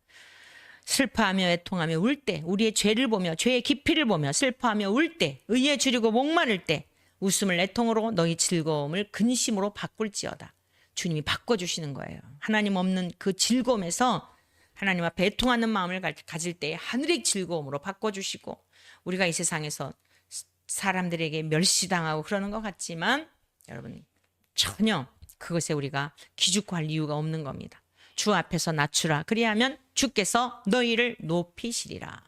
슬퍼하며 애통하며 울 때 우리의 죄를 보며 죄의 깊이를 보며 슬퍼하며 울 때 의에 줄이고 목마를 때 웃음을 애통으로 너희 즐거움을 근심으로 바꿀지어다. 주님이 바꿔주시는 거예요. 하나님 없는 그 즐거움에서 하나님 앞에 애통하는 마음을 가질 때 하늘의 즐거움으로 바꿔주시고 우리가 이 세상에서 사람들에게 멸시당하고 그러는 것 같지만 여러분 전혀 그것에 우리가 기죽할 이유가 없는 겁니다. 주 앞에서 낮추라. 그리하면 주께서 너희를 높이시리라.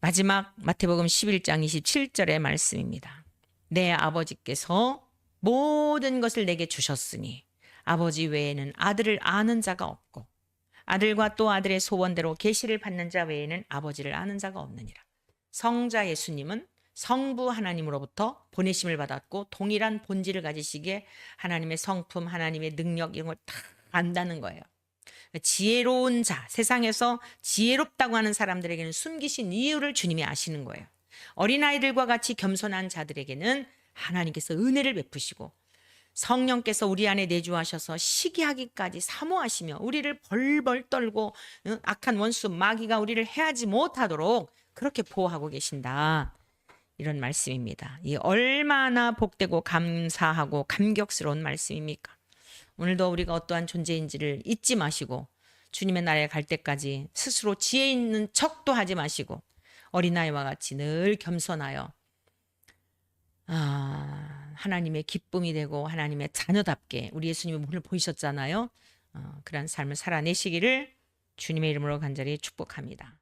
마지막 마태복음 11장 27절의 말씀입니다. 내 아버지께서 모든 것을 내게 주셨으니 아버지 외에는 아들을 아는 자가 없고 아들과 또 아들의 소원대로 계시를 받는 자 외에는 아버지를 아는 자가 없느니라. 성자 예수님은 성부 하나님으로부터 보내심을 받았고 동일한 본질을 가지시기에 하나님의 성품, 하나님의 능력 이런 걸 다 안다는 거예요. 지혜로운 자, 세상에서 지혜롭다고 하는 사람들에게는 숨기신 이유를 주님이 아시는 거예요. 어린아이들과 같이 겸손한 자들에게는 하나님께서 은혜를 베푸시고 성령께서 우리 안에 내주하셔서 시기하기까지 사모하시며 우리를 벌벌 떨고 악한 원수 마귀가 우리를 해하지 못하도록 그렇게 보호하고 계신다. 이런 말씀입니다. 이 얼마나 복되고 감사하고 감격스러운 말씀입니까? 오늘도 우리가 어떠한 존재인지를 잊지 마시고 주님의 나라에 갈 때까지 스스로 지혜 있는 척도 하지 마시고 어린아이와 같이 늘 겸손하여 하나님의 기쁨이 되고 하나님의 자녀답게 우리 예수님이 오늘 보이셨잖아요. 그런 삶을 살아내시기를 주님의 이름으로 간절히 축복합니다.